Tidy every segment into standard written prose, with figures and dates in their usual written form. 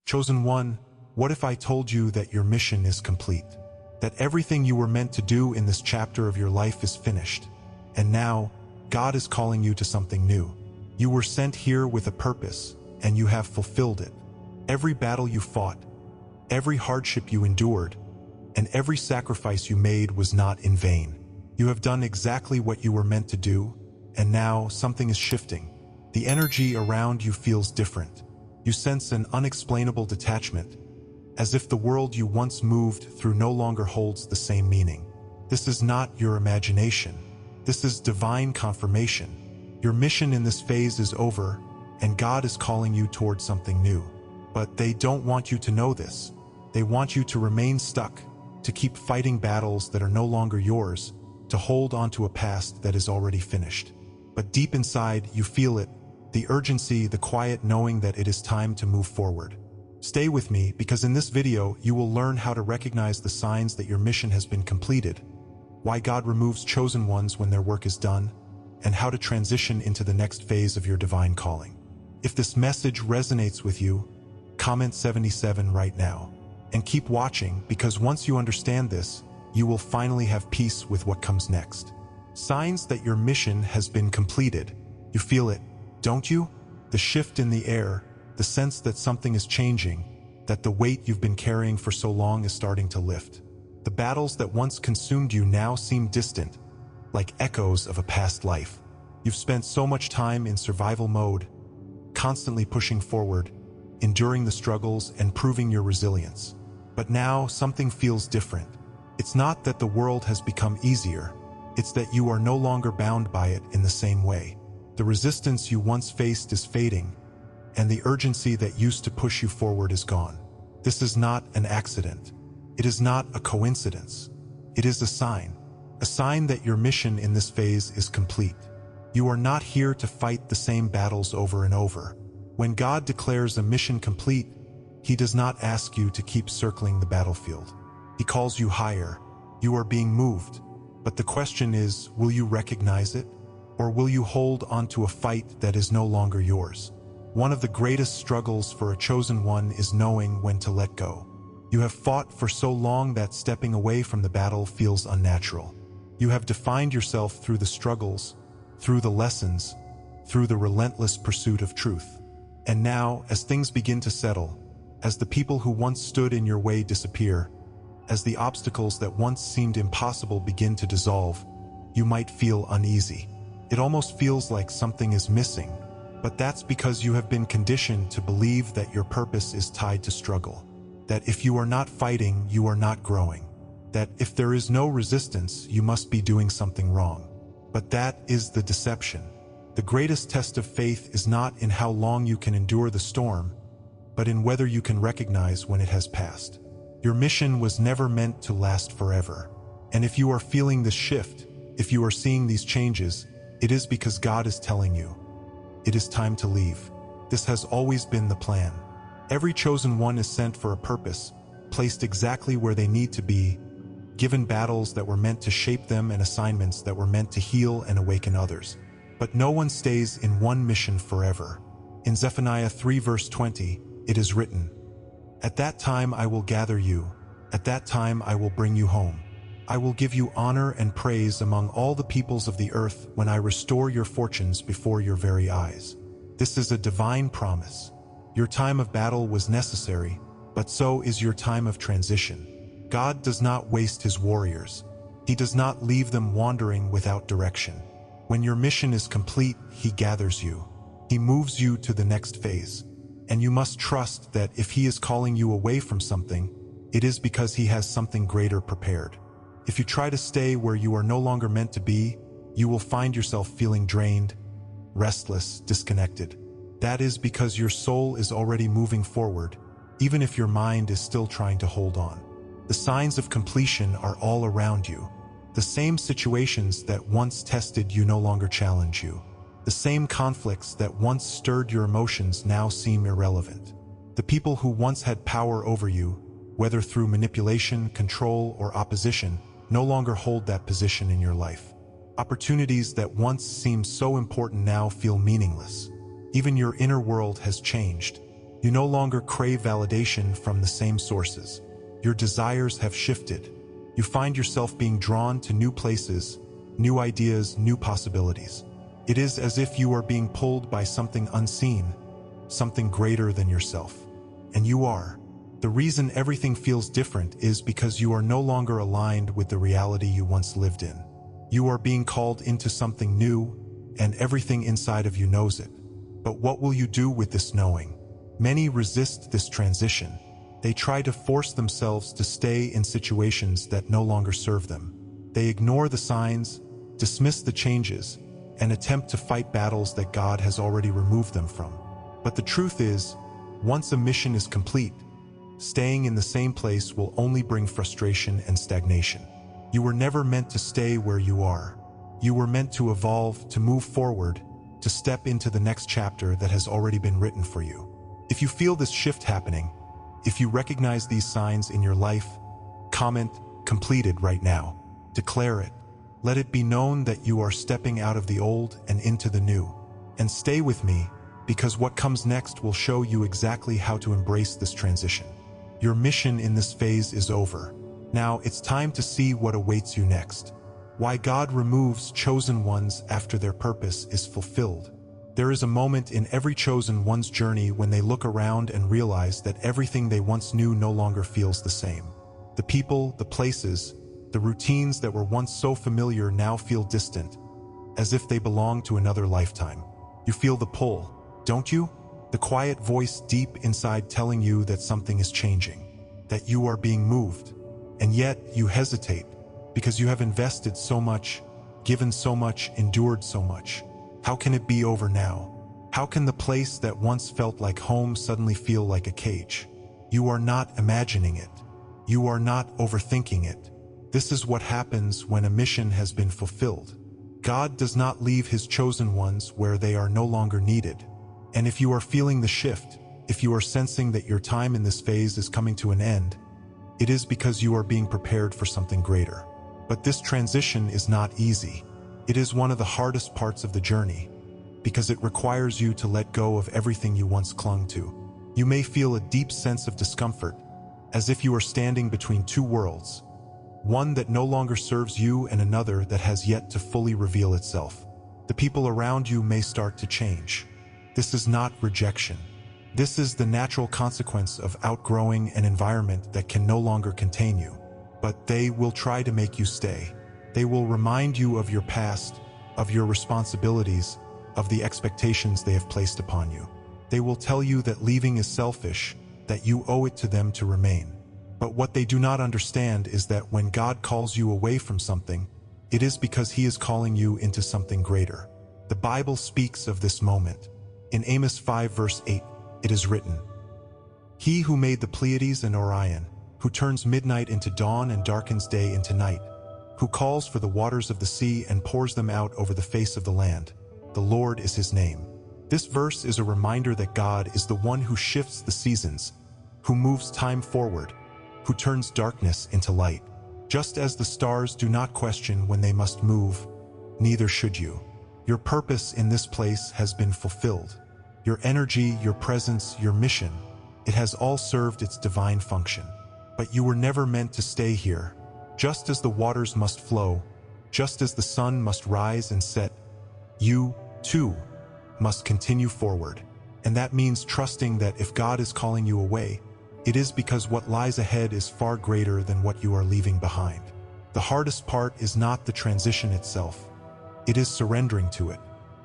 Chosen one, what if I told you that your mission is complete? That everything you were meant to do in this chapter of your life is finished. And now, God is calling you to something new. You were sent here with a purpose, and you have fulfilled it. Every battle you fought, every hardship you endured, and every sacrifice you made was not in vain. You have done exactly what you were meant to do, and now something is shifting. The energy around you feels different. You sense an unexplainable detachment, as if the world you once moved through no longer holds the same meaning. This is not your imagination. This is divine confirmation. Your mission in this phase is over, and God is calling you towards something new. But they don't want you to know this. They want you to remain stuck, to keep fighting battles that are no longer yours, to hold onto a past that is already finished. But deep inside, you feel it, the urgency, the quiet knowing that it is time to move forward. Stay with me, because in this video, you will learn how to recognize the signs that your mission has been completed, why God removes chosen ones when their work is done, and how to transition into the next phase of your divine calling. If this message resonates with you, comment 77 right now. And keep watching, because once you understand this, you will finally have peace with what comes next. Signs that your mission has been completed. You feel it, don't you? The shift in the air, the sense that something is changing, that the weight you've been carrying for so long is starting to lift. The battles that once consumed you now seem distant, like echoes of a past life. You've spent so much time in survival mode, constantly pushing forward, enduring the struggles and proving your resilience. But now something feels different. It's not that the world has become easier, it's that you are no longer bound by it in the same way. The resistance you once faced is fading, and the urgency that used to push you forward is gone. This is not an accident. It is not a coincidence. It is a sign that your mission in this phase is complete. You are not here to fight the same battles over and over. When God declares a mission complete, He does not ask you to keep circling the battlefield. He calls you higher. You are being moved. But the question is, will you recognize it? Or will you hold onto a fight that is no longer yours? One of the greatest struggles for a chosen one is knowing when to let go. You have fought for so long that stepping away from the battle feels unnatural. You have defined yourself through the struggles, through the lessons, through the relentless pursuit of truth. And now, as things begin to settle, as the people who once stood in your way disappear, as the obstacles that once seemed impossible begin to dissolve, you might feel uneasy. It almost feels like something is missing, but that's because you have been conditioned to believe that your purpose is tied to struggle. That if you are not fighting, you are not growing. That if there is no resistance, you must be doing something wrong. But that is the deception. The greatest test of faith is not in how long you can endure the storm, but in whether you can recognize when it has passed. Your mission was never meant to last forever. And if you are feeling this shift, if you are seeing these changes, it is because God is telling you, it is time to leave. This has always been the plan. Every chosen one is sent for a purpose, placed exactly where they need to be, given battles that were meant to shape them and assignments that were meant to heal and awaken others. But no one stays in one mission forever. In Zephaniah 3 verse 20, it is written, "At that time I will gather you, at that time I will bring you home. I will give you honor and praise among all the peoples of the earth when I restore your fortunes before your very eyes." This is a divine promise. Your time of battle was necessary, but so is your time of transition. God does not waste His warriors. He does not leave them wandering without direction. When your mission is complete, He gathers you. He moves you to the next phase. And you must trust that if He is calling you away from something, it is because He has something greater prepared. If you try to stay where you are no longer meant to be, you will find yourself feeling drained, restless, disconnected. That is because your soul is already moving forward, even if your mind is still trying to hold on. The signs of completion are all around you. The same situations that once tested you no longer challenge you. The same conflicts that once stirred your emotions now seem irrelevant. The people who once had power over you, whether through manipulation, control, or opposition, no longer hold that position in your life. Opportunities that once seemed so important now feel meaningless. Even your inner world has changed. You no longer crave validation from the same sources. Your desires have shifted. You find yourself being drawn to new places, new ideas, new possibilities. It is as if you are being pulled by something unseen, something greater than yourself. And you are. The reason everything feels different is because you are no longer aligned with the reality you once lived in. You are being called into something new, and everything inside of you knows it. But what will you do with this knowing? Many resist this transition. They try to force themselves to stay in situations that no longer serve them. They ignore the signs, dismiss the changes, and attempt to fight battles that God has already removed them from. But the truth is, once a mission is complete, staying in the same place will only bring frustration and stagnation. You were never meant to stay where you are. You were meant to evolve, to move forward, to step into the next chapter that has already been written for you. If you feel this shift happening, if you recognize these signs in your life, comment "completed" right now. Declare it. Let it be known that you are stepping out of the old and into the new. And stay with me, because what comes next will show you exactly how to embrace this transition. Your mission in this phase is over. Now it's time to see what awaits you next. Why God removes chosen ones after their purpose is fulfilled. There is a moment in every chosen one's journey when they look around and realize that everything they once knew no longer feels the same. The people, the places, the routines that were once so familiar now feel distant, as if they belong to another lifetime. You feel the pull, don't you? The quiet voice deep inside telling you that something is changing, that you are being moved. And yet you hesitate, because you have invested so much, given so much, endured so much. How can it be over now? How can the place that once felt like home suddenly feel like a cage? You are not imagining it. You are not overthinking it. This is what happens when a mission has been fulfilled. God does not leave his chosen ones where they are no longer needed. And if you are feeling the shift, if you are sensing that your time in this phase is coming to an end, it is because you are being prepared for something greater. But this transition is not easy. It is one of the hardest parts of the journey, because it requires you to let go of everything you once clung to. You may feel a deep sense of discomfort, as if you are standing between two worlds, one that no longer serves you and another that has yet to fully reveal itself. The people around you may start to change. This is not rejection. This is the natural consequence of outgrowing an environment that can no longer contain you. But they will try to make you stay. They will remind you of your past, of your responsibilities, of the expectations they have placed upon you. They will tell you that leaving is selfish, that you owe it to them to remain. But what they do not understand is that when God calls you away from something, it is because he is calling you into something greater. The Bible speaks of this moment. In Amos 5 verse 8, it is written, "He who made the Pleiades and Orion, who turns midnight into dawn and darkens day into night, who calls for the waters of the sea and pours them out over the face of the land. The Lord is his name." This verse is a reminder that God is the one who shifts the seasons, who moves time forward, who turns darkness into light. Just as the stars do not question when they must move, neither should you. Your purpose in this place has been fulfilled. Your energy, your presence, your mission, it has all served its divine function. But you were never meant to stay here. Just as the waters must flow, just as the sun must rise and set, you, too, must continue forward. And that means trusting that if God is calling you away, it is because what lies ahead is far greater than what you are leaving behind. The hardest part is not the transition itself. It is surrendering to it.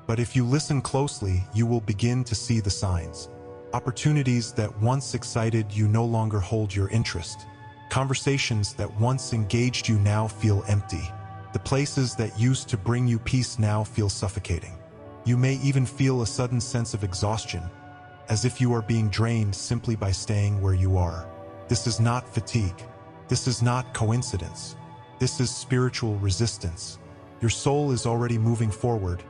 But if you listen closely, you will begin to see the signs. Opportunities that once excited you no longer hold your interest. Conversations that once engaged you now feel empty. The places that used to bring you peace now feel suffocating. You may even feel a sudden sense of exhaustion, as if you are being drained simply by staying where you are. This is not fatigue. This is not coincidence. This is spiritual resistance. Your soul is already moving forward,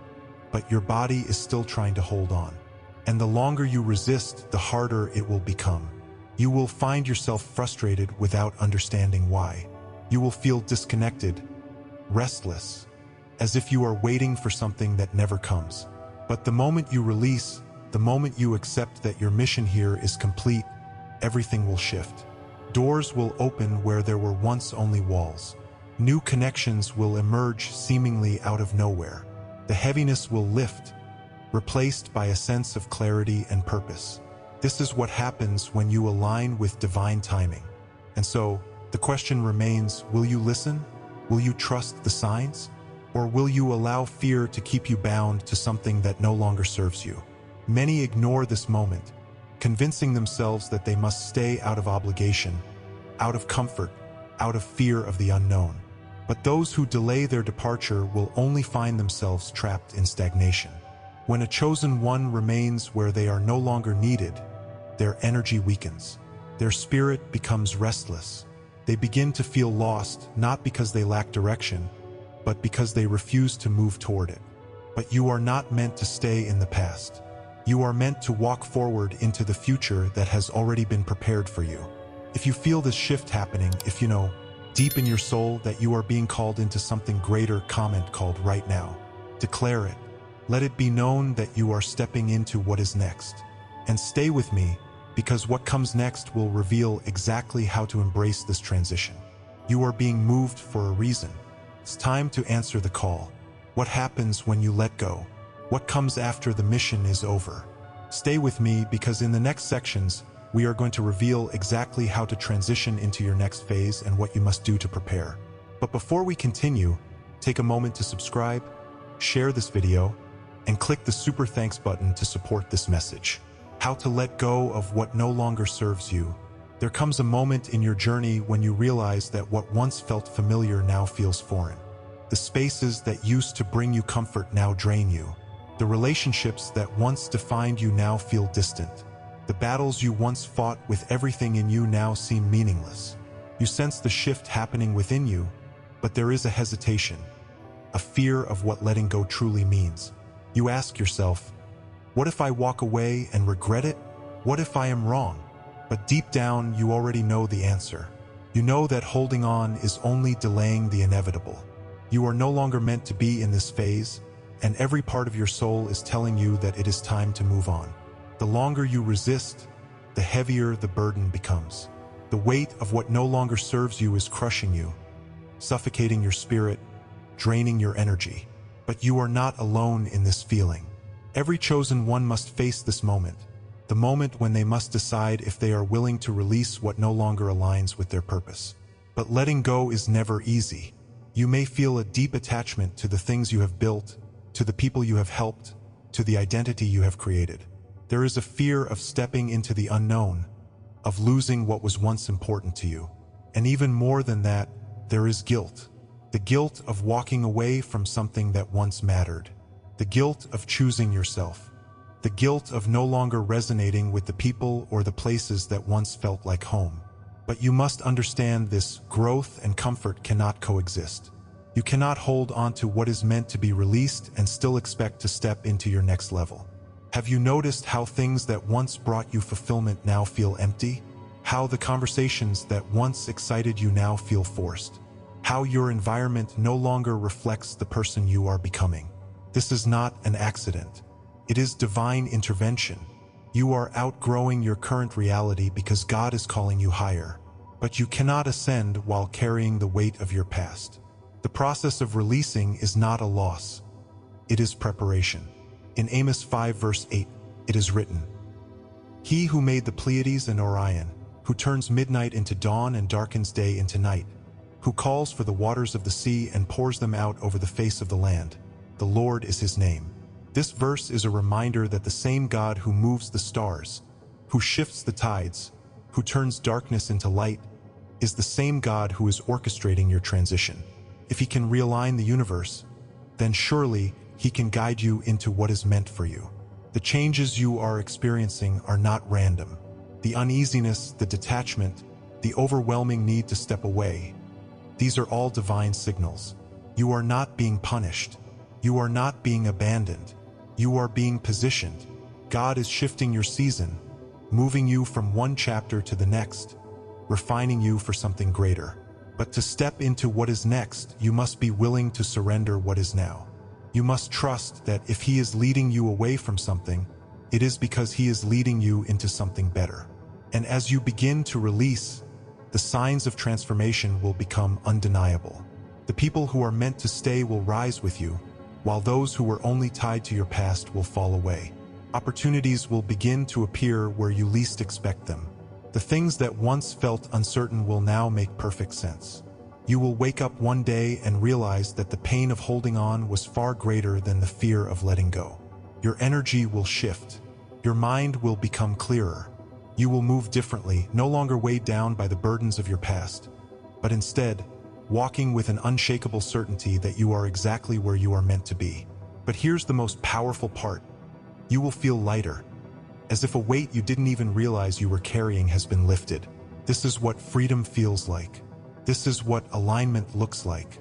but your body is still trying to hold on. And the longer you resist, the harder it will become. You will find yourself frustrated without understanding why. You will feel disconnected, restless, as if you are waiting for something that never comes. But the moment you release, The moment you accept that your mission here is complete, everything will shift. Doors will open where there were once only walls. New connections will emerge seemingly out of nowhere. The heaviness will lift, replaced by a sense of clarity and purpose. This is what happens when you align with divine timing. And so, the question remains, will you listen? Will you trust the signs? Or will you allow fear to keep you bound to something that no longer serves you? Many ignore this moment, convincing themselves that they must stay out of obligation, out of comfort, out of fear of the unknown. But those who delay their departure will only find themselves trapped in stagnation. When a chosen one remains where they are no longer needed, their energy weakens. Their spirit becomes restless. They begin to feel lost, not because they lack direction, but because they refuse to move toward it. But you are not meant to stay in the past. You are meant to walk forward into the future that has already been prepared for you. If you feel this shift happening, if you know, deep in your soul, that you are being called into something greater, comment called right now. Declare it. Let it be known that you are stepping into what is next. And stay with me, because what comes next will reveal exactly how to embrace this transition. You are being moved for a reason. It's time to answer the call. What happens when you let go? What comes after the mission is over? Stay with me, because in the next sections, we are going to reveal exactly how to transition into your next phase and what you must do to prepare. But before we continue, take a moment to subscribe, share this video, and click the super thanks button to support this message. How to let go of what no longer serves you. There comes a moment in your journey when you realize that what once felt familiar now feels foreign. The spaces that used to bring you comfort now drain you. The relationships that once defined you now feel distant. The battles you once fought with everything in you now seem meaningless. You sense the shift happening within you, but there is a hesitation, a fear of what letting go truly means. You ask yourself, what if I walk away and regret it? What if I am wrong? But deep down, you already know the answer. You know that holding on is only delaying the inevitable. You are no longer meant to be in this phase, and every part of your soul is telling you that it is time to move on. The longer you resist, the heavier the burden becomes. The weight of what no longer serves you is crushing you, suffocating your spirit, draining your energy. But you are not alone in this feeling. Every chosen one must face this moment, the moment when they must decide if they are willing to release what no longer aligns with their purpose. But letting go is never easy. You may feel a deep attachment to the things you have built, to the people you have helped, to the identity you have created. There is a fear of stepping into the unknown, of losing what was once important to you. And even more than that, there is guilt. The guilt of walking away from something that once mattered. The guilt of choosing yourself. The guilt of no longer resonating with the people or the places that once felt like home. But you must understand this: growth and comfort cannot coexist. You cannot hold on to what is meant to be released and still expect to step into your next level. Have you noticed how things that once brought you fulfillment now feel empty? How the conversations that once excited you now feel forced? How your environment no longer reflects the person you are becoming? This is not an accident. It is divine intervention. You are outgrowing your current reality because God is calling you higher. But you cannot ascend while carrying the weight of your past. The process of releasing is not a loss. It is preparation. In Amos 5 verse 8, it is written, "He who made the Pleiades and Orion, who turns midnight into dawn and darkens day into night, who calls for the waters of the sea and pours them out over the face of the land, the Lord is his name." This verse is a reminder that the same God who moves the stars, who shifts the tides, who turns darkness into light, is the same God who is orchestrating your transition. If he can realign the universe, then surely he can guide you into what is meant for you. The changes you are experiencing are not random. The uneasiness, the detachment, the overwhelming need to step away, these are all divine signals. You are not being punished. You are not being abandoned. You are being positioned. God is shifting your season, moving you from one chapter to the next, refining you for something greater. But to step into what is next, you must be willing to surrender what is now. You must trust that if he is leading you away from something, It is because He is leading you into something better. And as you begin to release, the signs of transformation will become undeniable. The people who are meant to stay will rise with you, while those who were only tied to your past will fall away. Opportunities will begin to appear where you least expect them. The things that once felt uncertain will now make perfect sense. You will wake up one day and realize that the pain of holding on was far greater than the fear of letting go. Your energy will shift. Your mind will become clearer. You will move differently, no longer weighed down by the burdens of your past, but instead, walking with an unshakable certainty that you are exactly where you are meant to be. But here's the most powerful part. You will feel lighter, as if a weight you didn't even realize you were carrying has been lifted. This is what freedom feels like. This is what alignment looks like.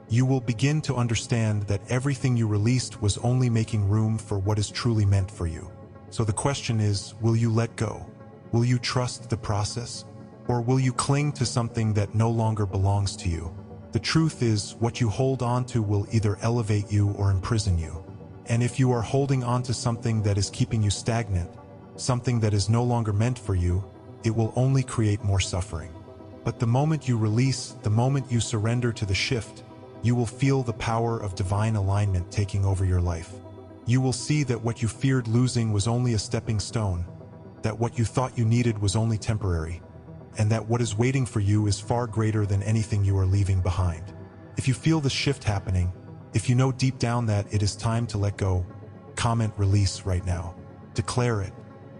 You will begin to understand that everything you released was only making room for what is truly meant for you. So the question is, will you let go? Will you trust the process? Or will you cling to something that no longer belongs to you? The truth is, what you hold on to will either elevate you or imprison you. And if you are holding on to something that is keeping you stagnant, something that is no longer meant for you, it will only create more suffering. But the moment you release, the moment you surrender to the shift, you will feel the power of divine alignment taking over your life. You will see that what you feared losing was only a stepping stone, that what you thought you needed was only temporary, and that what is waiting for you is far greater than anything you are leaving behind. If you feel the shift happening, if you know deep down that it is time to let go, comment release right now. Declare it.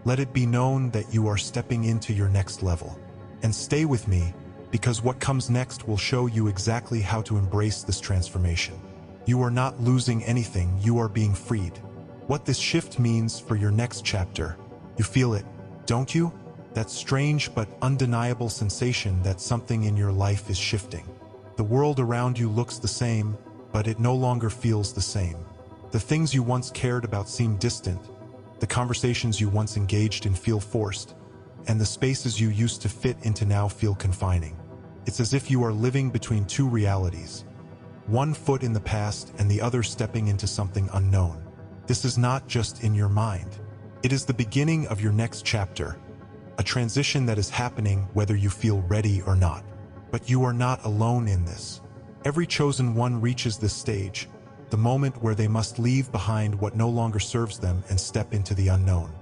Let it be known that you are stepping into your next level. And stay with me, because what comes next will show you exactly how to embrace this transformation. You are not losing anything, you are being freed. What this shift means for your next chapter. You feel it, don't you? That strange but undeniable sensation that something in your life is shifting. The world around you looks the same, but it no longer feels the same. The things you once cared about seem distant. The conversations you once engaged in feel forced, and the spaces you used to fit into now feel confining. It's as if you are living between two realities, one foot in the past and the other stepping into something unknown. This is not just in your mind. It is the beginning of your next chapter, a transition that is happening whether you feel ready or not. But you are not alone in this. Every chosen one reaches this stage, the moment where they must leave behind what no longer serves them and step into the unknown.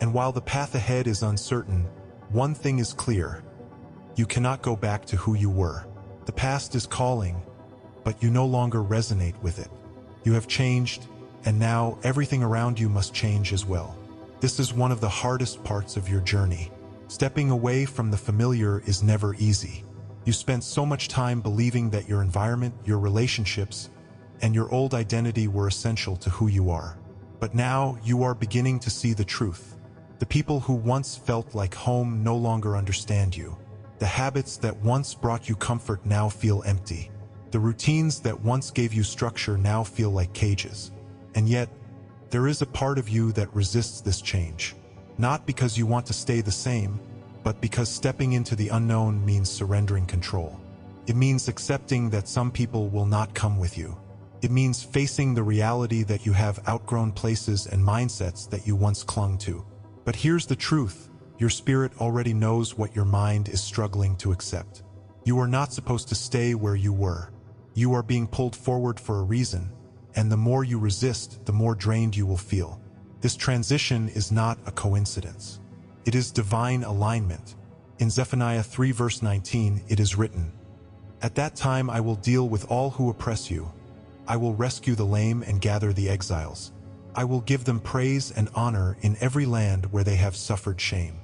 And while the path ahead is uncertain, one thing is clear. You cannot go back to who you were. The past is calling, but you no longer resonate with it. You have changed, and now everything around you must change as well. This is one of the hardest parts of your journey. Stepping away from the familiar is never easy. You spent so much time believing that your environment, your relationships, and your old identity were essential to who you are. But now you are beginning to see the truth. The people who once felt like home no longer understand you. The habits that once brought you comfort now feel empty. The routines that once gave you structure now feel like cages. And yet, there is a part of you that resists this change. Not because you want to stay the same, but because stepping into the unknown means surrendering control. It means accepting that some people will not come with you. It means facing the reality that you have outgrown places and mindsets that you once clung to. But here's the truth. Your spirit already knows what your mind is struggling to accept. You are not supposed to stay where you were. You are being pulled forward for a reason, and the more you resist, the more drained you will feel. This transition is not a coincidence. It is divine alignment. In Zephaniah 3 verse 19, it is written, "At that time I will deal with all who oppress you. I will rescue the lame and gather the exiles. I will give them praise and honor in every land where they have suffered shame."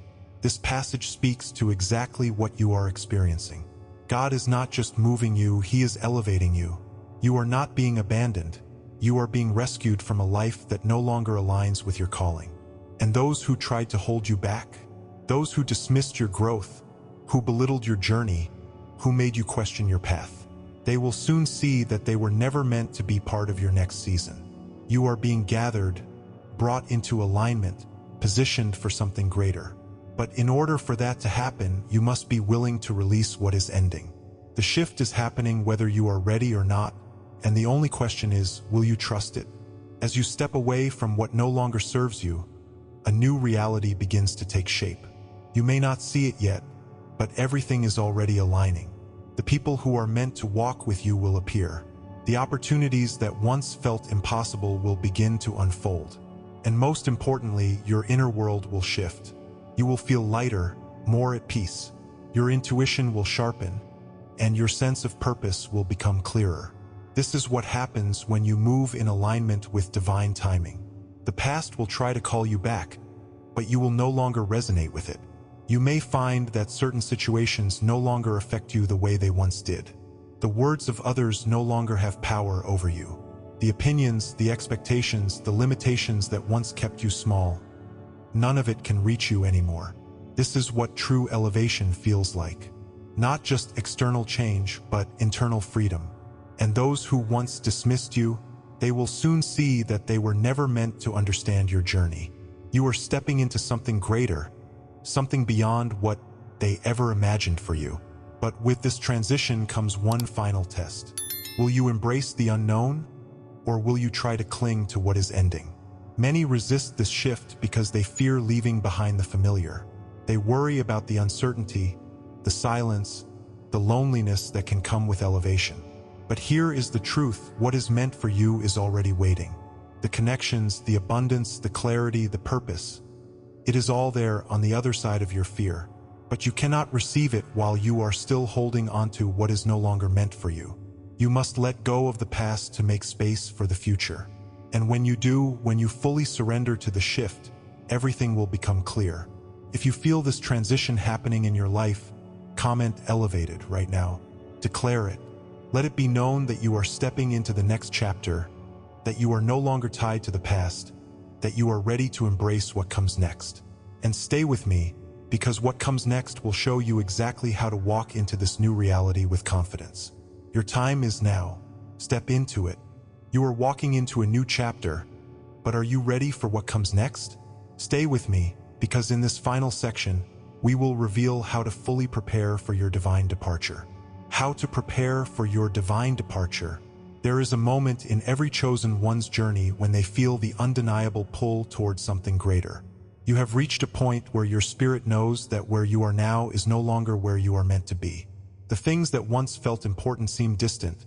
This passage speaks to exactly what you are experiencing. God is not just moving you, He is elevating you. You are not being abandoned. You are being rescued from a life that no longer aligns with your calling. And those who tried to hold you back, those who dismissed your growth, who belittled your journey, who made you question your path, they will soon see that they were never meant to be part of your next season. You are being gathered, brought into alignment, positioned for something greater. But in order for that to happen, you must be willing to release what is ending. The shift is happening whether you are ready or not, and the only question is, will you trust it? As you step away from what no longer serves you, a new reality begins to take shape. You may not see it yet, but everything is already aligning. The people who are meant to walk with you will appear. The opportunities that once felt impossible will begin to unfold. And most importantly, your inner world will shift. You will feel lighter, more at peace. Your intuition will sharpen, and your sense of purpose will become clearer. This is what happens when you move in alignment with divine timing. The past will try to call you back, but you will no longer resonate with it. You may find that certain situations no longer affect you the way they once did. The words of others no longer have power over you. The opinions, the expectations, the limitations that once kept you small, none of it can reach you anymore. This is what true elevation feels like. Not just external change, but internal freedom. And those who once dismissed you, they will soon see that they were never meant to understand your journey. You are stepping into something greater, something beyond what they ever imagined for you. But with this transition comes one final test. Will you embrace the unknown, or will you try to cling to what is ending? Many resist this shift because they fear leaving behind the familiar. They worry about the uncertainty, the silence, the loneliness that can come with elevation. But here is the truth: what is meant for you is already waiting. The connections, the abundance, the clarity, the purpose. It is all there on the other side of your fear. But you cannot receive it while you are still holding onto what is no longer meant for you. You must let go of the past to make space for the future. And when you do, when you fully surrender to the shift, everything will become clear. If you feel this transition happening in your life, comment "elevated" right now. Declare it. Let it be known that you are stepping into the next chapter, that you are no longer tied to the past, that you are ready to embrace what comes next. And stay with me, because what comes next will show you exactly how to walk into this new reality with confidence. Your time is now. Step into it. You are walking into a new chapter, but are you ready for what comes next? Stay with me, because in this final section, we will reveal how to fully prepare for your divine departure. How to prepare for your divine departure. There is a moment in every chosen one's journey when they feel the undeniable pull towards something greater. You have reached a point where your spirit knows that where you are now is no longer where you are meant to be. The things that once felt important seem distant.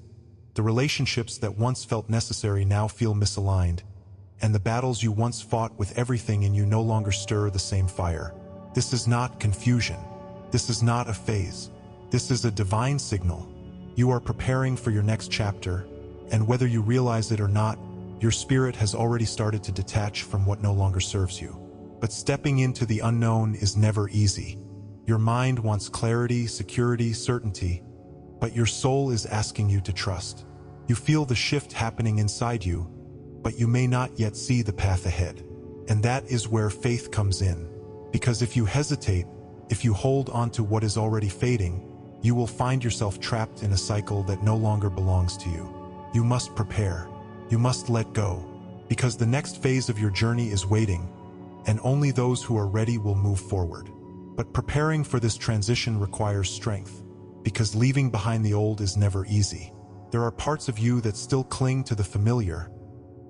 The relationships that once felt necessary now feel misaligned. And the battles you once fought with everything in you no longer stir the same fire. This is not confusion. This is not a phase. This is a divine signal. You are preparing for your next chapter, and whether you realize it or not, your spirit has already started to detach from what no longer serves you. But stepping into the unknown is never easy. Your mind wants clarity, security, certainty, but your soul is asking you to trust. You feel the shift happening inside you, but you may not yet see the path ahead. And that is where faith comes in. Because if you hesitate, if you hold on to what is already fading, you will find yourself trapped in a cycle that no longer belongs to you. You must prepare. You must let go, because the next phase of your journey is waiting, and only those who are ready will move forward. But preparing for this transition requires strength, because leaving behind the old is never easy. There are parts of you that still cling to the familiar,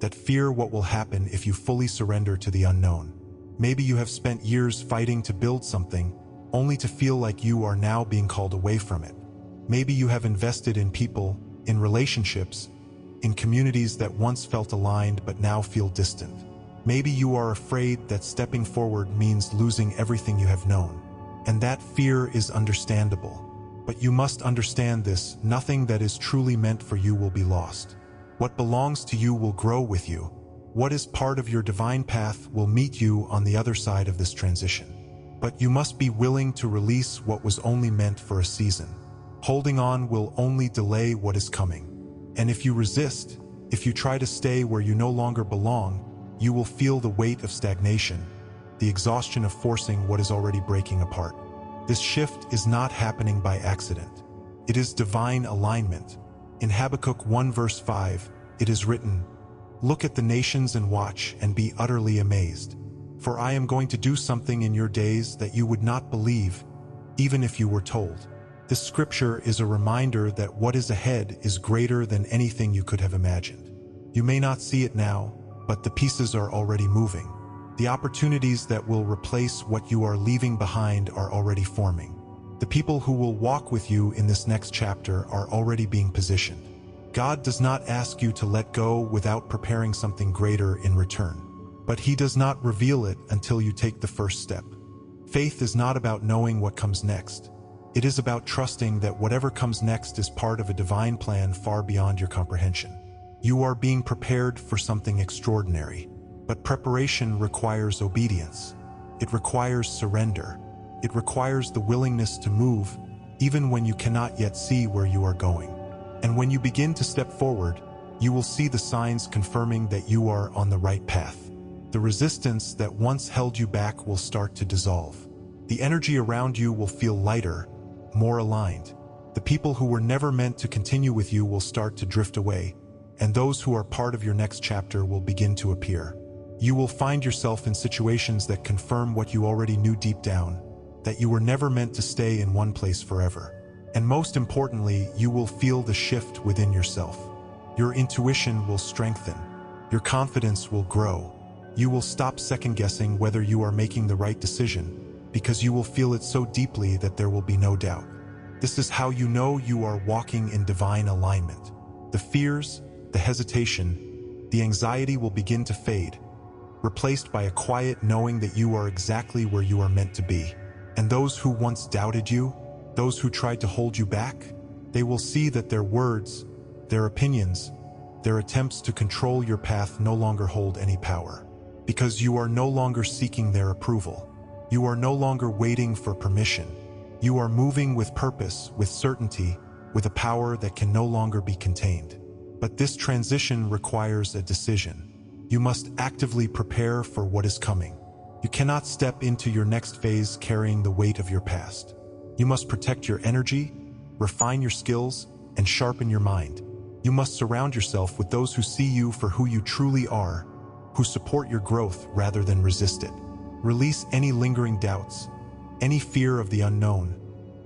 that fear what will happen if you fully surrender to the unknown. Maybe you have spent years fighting to build something, only to feel like you are now being called away from it. Maybe you have invested in people, in relationships, in communities that once felt aligned but now feel distant. Maybe you are afraid that stepping forward means losing everything you have known. And that fear is understandable. But you must understand this: nothing that is truly meant for you will be lost. What belongs to you will grow with you. What is part of your divine path will meet you on the other side of this transition. But you must be willing to release what was only meant for a season. Holding on will only delay what is coming. And if you resist, if you try to stay where you no longer belong, you will feel the weight of stagnation, the exhaustion of forcing what is already breaking apart. This shift is not happening by accident. It is divine alignment. In Habakkuk 1 verse 5, it is written, "Look at the nations and watch and be utterly amazed. For I am going to do something in your days that you would not believe, even if you were told." This scripture is a reminder that what is ahead is greater than anything you could have imagined. You may not see it now, but the pieces are already moving. The opportunities that will replace what you are leaving behind are already forming. The people who will walk with you in this next chapter are already being positioned. God does not ask you to let go without preparing something greater in return. But He does not reveal it until you take the first step. Faith is not about knowing what comes next. It is about trusting that whatever comes next is part of a divine plan far beyond your comprehension. You are being prepared for something extraordinary, but preparation requires obedience. It requires surrender. It requires the willingness to move, even when you cannot yet see where you are going. And when you begin to step forward, you will see the signs confirming that you are on the right path. The resistance that once held you back will start to dissolve. The energy around you will feel lighter, more aligned. The people who were never meant to continue with you will start to drift away, and those who are part of your next chapter will begin to appear. You will find yourself in situations that confirm what you already knew deep down, that you were never meant to stay in one place forever. And most importantly, you will feel the shift within yourself. Your intuition will strengthen. Your confidence will grow. You will stop second-guessing whether you are making the right decision, because you will feel it so deeply that there will be no doubt. This is how you know you are walking in divine alignment. The fears, the hesitation, the anxiety will begin to fade, replaced by a quiet knowing that you are exactly where you are meant to be. And those who once doubted you, those who tried to hold you back, they will see that their words, their opinions, their attempts to control your path no longer hold any power. Because you are no longer seeking their approval. You are no longer waiting for permission. You are moving with purpose, with certainty, with a power that can no longer be contained. But this transition requires a decision. You must actively prepare for what is coming. You cannot step into your next phase carrying the weight of your past. You must protect your energy, refine your skills, and sharpen your mind. You must surround yourself with those who see you for who you truly are, who support your growth rather than resist it. Release any lingering doubts, any fear of the unknown,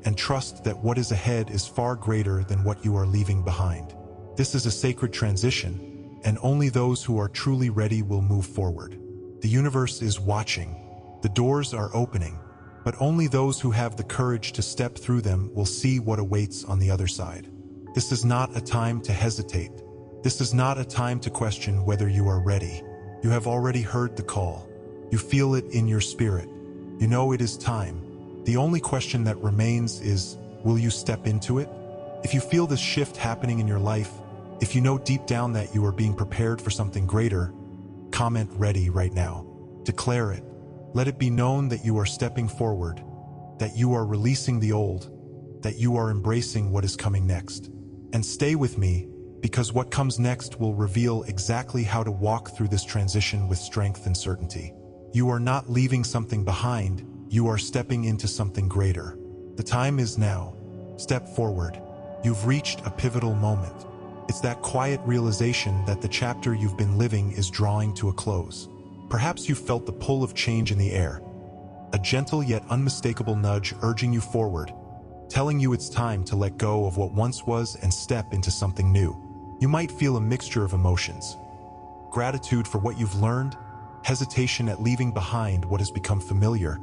and trust that what is ahead is far greater than what you are leaving behind. This is a sacred transition, and only those who are truly ready will move forward. The universe is watching. The doors are opening, but only those who have the courage to step through them will see what awaits on the other side. This is not a time to hesitate. This is not a time to question whether you are ready. You have already heard the call. You feel it in your spirit. You know it is time. The only question that remains is, will you step into it? If you feel this shift happening in your life, if you know deep down that you are being prepared for something greater, comment "ready" right now. Declare it. Let it be known that you are stepping forward, that you are releasing the old, that you are embracing what is coming next. And stay with me, because what comes next will reveal exactly how to walk through this transition with strength and certainty. You are not leaving something behind, you are stepping into something greater. The time is now. Step forward. You've reached a pivotal moment. It's that quiet realization that the chapter you've been living is drawing to a close. Perhaps you've felt the pull of change in the air, a gentle yet unmistakable nudge urging you forward, telling you it's time to let go of what once was and step into something new. You might feel a mixture of emotions: gratitude for what you've learned, hesitation at leaving behind what has become familiar,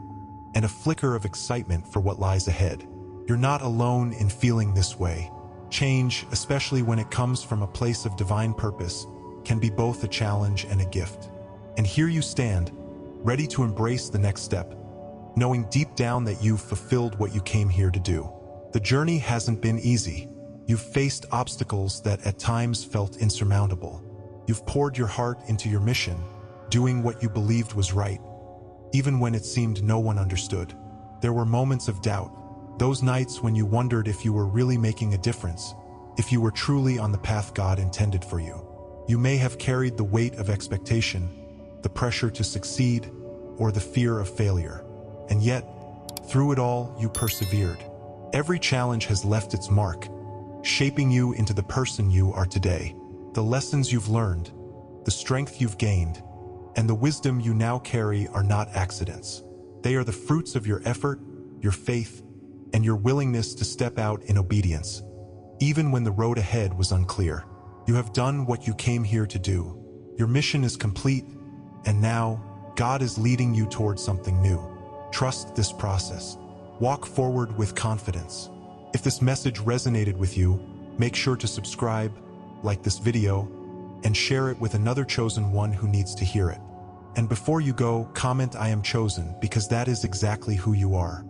and a flicker of excitement for what lies ahead. You're not alone in feeling this way. Change, especially when it comes from a place of divine purpose, can be both a challenge and a gift. And here you stand, ready to embrace the next step, knowing deep down that you've fulfilled what you came here to do. The journey hasn't been easy. You've faced obstacles that at times felt insurmountable. You've poured your heart into your mission, doing what you believed was right, even when it seemed no one understood. There were moments of doubt, those nights when you wondered if you were really making a difference, if you were truly on the path God intended for you. You may have carried the weight of expectation, the pressure to succeed, or the fear of failure. And yet, through it all, you persevered. Every challenge has left its mark, shaping you into the person you are today. The lessons you've learned, the strength you've gained, and the wisdom you now carry are not accidents. They are the fruits of your effort, your faith, and your willingness to step out in obedience, even when the road ahead was unclear. You have done what you came here to do. Your mission is complete, and now, God is leading you towards something new. Trust this process. Walk forward with confidence. If this message resonated with you, make sure to subscribe, like this video, and share it with another chosen one who needs to hear it. And before you go, comment "I am chosen," because that is exactly who you are.